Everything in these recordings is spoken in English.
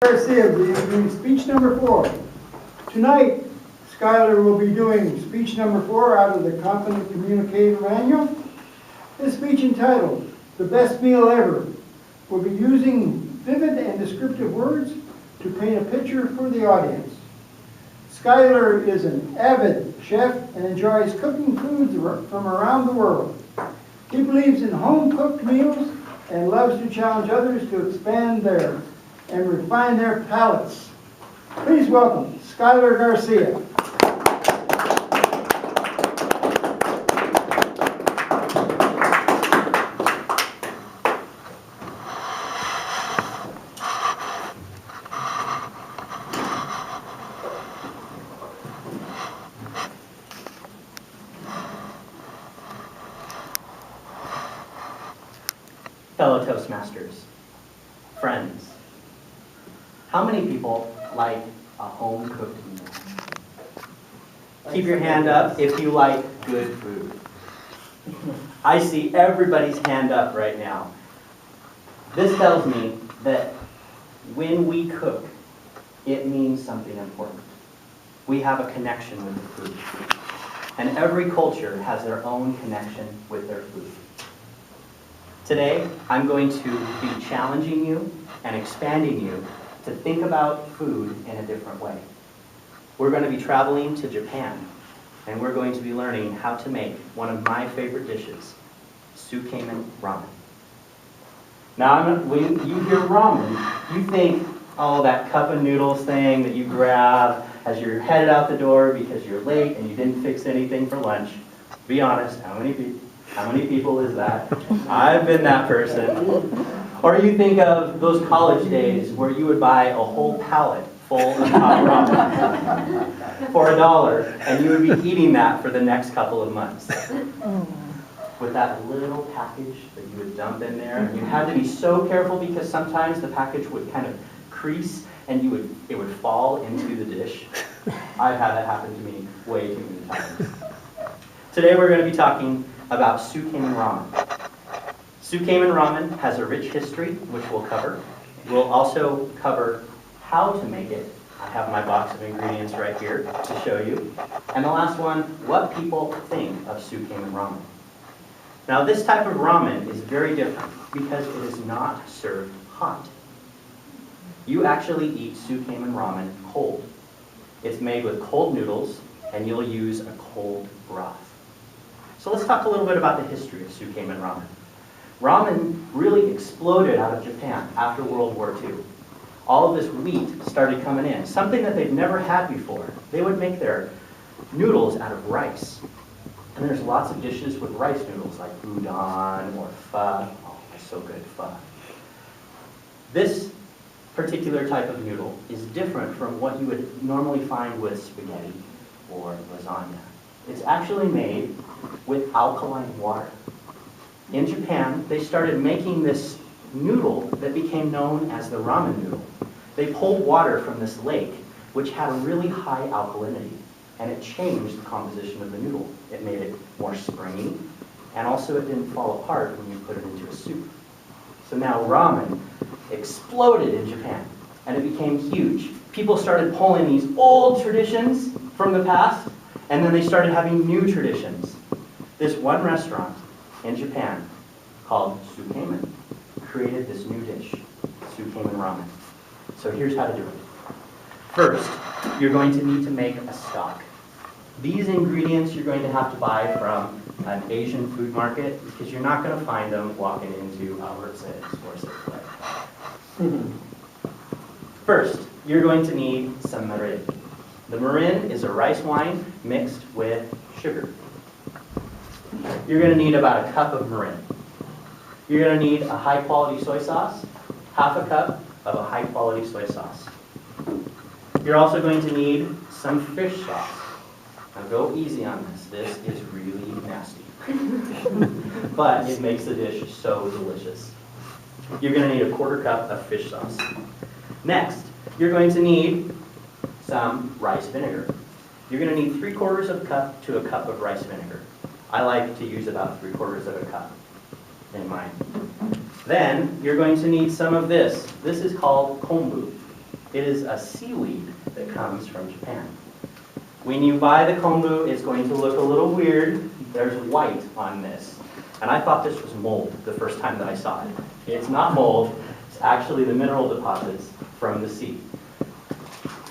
Garcia will be doing speech number 4. Tonight, Skylar will be doing speech number 4 out of the Confident Communicator Manual. This speech, entitled, "The Best Meal Ever," will be using vivid and descriptive words to paint a picture for the audience. Skylar is an avid chef and enjoys cooking foods from around the world. He believes in home-cooked meals and loves to challenge others to expand their and refine their palates. Please welcome Skylar Garcia. Fellow Toastmasters, friends, how many people like a home-cooked meal? Keep your hand up if you like good food. I see everybody's hand up right now. This tells me that when we cook, it means something important. We have a connection with the food. And every culture has their own connection with their food. Today, I'm going to be challenging you and expanding you to think about food in a different way. We're going to be traveling to Japan, and we're going to be learning how to make one of my favorite dishes, Sukeiman ramen. Now, when you hear ramen, you think, oh, that cup of noodles thing that you grab as you're headed out the door because you're late and you didn't fix anything for lunch. Be honest, how many people is that? I've been that person. Or you think of those college days where you would buy a whole pallet full of hot ramen for $1, and you would be eating that for the next couple of months. With that little package that you would dump in there, and you had to be so careful because sometimes the package would kind of crease and it would fall into the dish. I've had that happen to me way too many times. Today we're going to be talking about Sukeiman ramen. Sukeiman ramen has a rich history, which we'll cover. We'll also cover how to make it. I have my box of ingredients right here to show you. And the last one, what people think of Sukeiman ramen. Now this type of ramen is very different because it is not served hot. You actually eat Sukeiman ramen cold. It's made with cold noodles, and you'll use a cold broth. So let's talk a little bit about the history of Sukeiman ramen. Ramen really exploded out of Japan after World War II. All of this wheat started coming in, something that they'd never had before. They would make their noodles out of rice. And there's lots of dishes with rice noodles, like udon or pho. Oh, that's so good, pho. This particular type of noodle is different from what you would normally find with spaghetti or lasagna. It's actually made with alkaline water. In Japan, they started making this noodle that became known as the ramen noodle. They pulled water from this lake, which had a really high alkalinity, and it changed the composition of the noodle. It made it more springy, and also it didn't fall apart when you put it into a soup. So now ramen exploded in Japan, and it became huge. People started pulling these old traditions from the past, and then they started having new traditions. This one restaurant in Japan called Sukeiman created this new dish, Sukeiman ramen. So here's how to do it. First, you're going to need to make a stock. These ingredients you're going to have to buy from an Asian food market because you're not going to find them walking into Albertsons or Safeway. First, you're going to need some mirin. The mirin is a rice wine mixed with sugar. You're going to need about a cup of mirin. You're going to need a high-quality soy sauce, half a cup of a high-quality soy sauce. You're also going to need some fish sauce. Now go easy on this. This is really nasty. But it makes the dish so delicious. You're going to need a quarter cup of fish sauce. Next, you're going to need some rice vinegar. You're going to need 3/4 of a cup to a cup of rice vinegar. I like to use about 3/4 of a cup in mine. Then you're going to need some of this. This is called kombu. It is a seaweed that comes from Japan. When you buy the kombu, it's going to look a little weird. There's white on this. And I thought this was mold the first time that I saw it. It's not mold, it's actually the mineral deposits from the sea.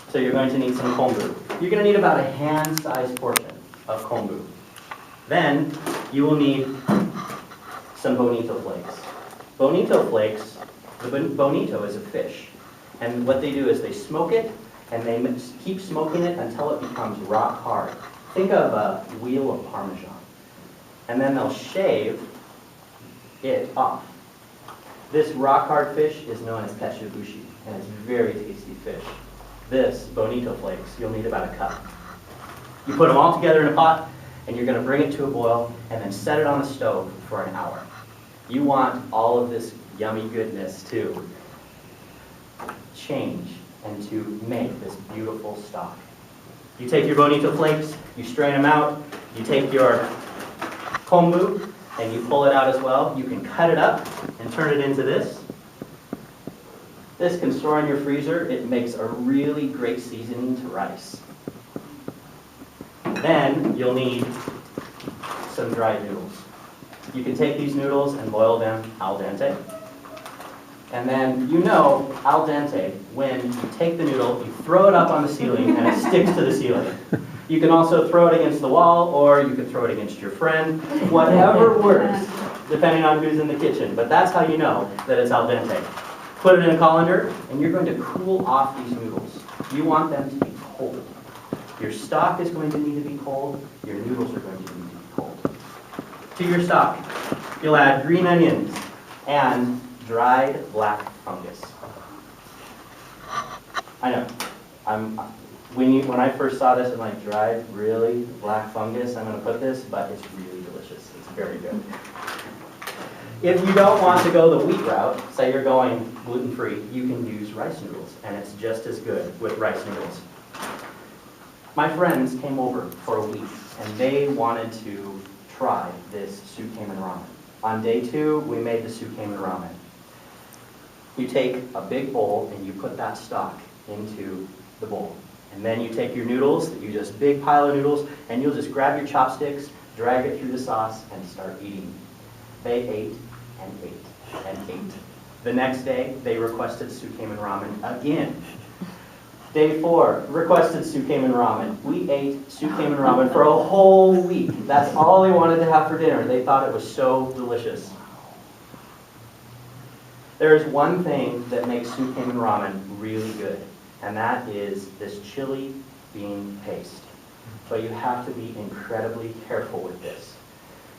So you're going to need some kombu. You're going to need about a hand-sized portion of kombu. Then you will need some bonito flakes. Bonito flakes, the bonito is a fish. And what they do is they smoke it, and they keep smoking it until it becomes rock hard. Think of a wheel of Parmesan. And then they'll shave it off. This rock hard fish is known as kashibushi, and it's very tasty fish. This, bonito flakes, you'll need about a cup. You put them all together in a pot, and you're going to bring it to a boil, and then set it on the stove for an hour. You want all of this yummy goodness to change and to make this beautiful stock. You take your bonito flakes, you strain them out, you take your kombu, and you pull it out as well. You can cut it up and turn it into this. This can store in your freezer. It makes a really great seasoning to rice. Then you'll need some dried noodles. You can take these noodles and boil them al dente. And then you know al dente when you take the noodle, you throw it up on the ceiling and it sticks to the ceiling. You can also throw it against the wall, or you can throw it against your friend. Whatever works, depending on who's in the kitchen. But that's how you know that it's al dente. Put it in a colander, and you're going to cool off these noodles. You want them to be cold. Your stock is going to need to be cold. Your noodles are going to need to be cold. To your stock, you'll add green onions and dried black fungus. I know. When I first saw this, I'm like, dried, really? Black fungus? I'm going to put this, but it's really delicious. It's very good. If you don't want to go the wheat route, say you're going gluten-free, you can use rice noodles, and it's just as good with rice noodles. My friends came over for a week, and they wanted to try this sukeiman ramen. On day 2, we made the sukeiman ramen. You take a big bowl, and you put that stock into the bowl. And then you take your noodles, big pile of noodles, and you'll just grab your chopsticks, drag it through the sauce, and start eating. They ate and ate and ate. The next day, they requested sukeiman ramen again. Day 4, requested sukeiman ramen. We ate sukeiman ramen for a whole week. That's all they wanted to have for dinner. They thought it was so delicious. There is one thing that makes sukeiman ramen really good, and that is this chili bean paste. But you have to be incredibly careful with this.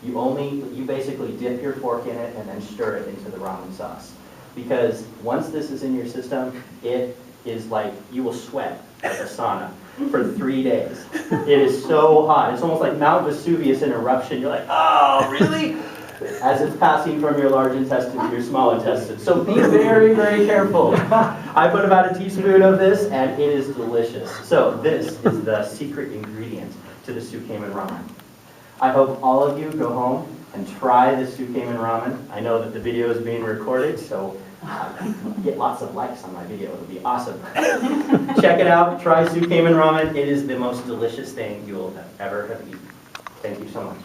You basically dip your fork in it and then stir it into the ramen sauce. Because once this is in your system, it is like you will sweat like a sauna for 3 days. It is so hot. It's almost like Mount Vesuvius in eruption. You're like, oh, really? As it's passing from your large intestine to your small intestine. So be very, very careful. I put about a teaspoon of this, and it is delicious. So this is the secret ingredient to the sukeiman ramen. I hope all of you go home and try the sukeiman ramen. I know that the video is being recorded, so get lots of likes on my video. It'll be awesome. Check it out. Try sukeiman ramen. It is the most delicious thing you will ever have eaten. Thank you so much.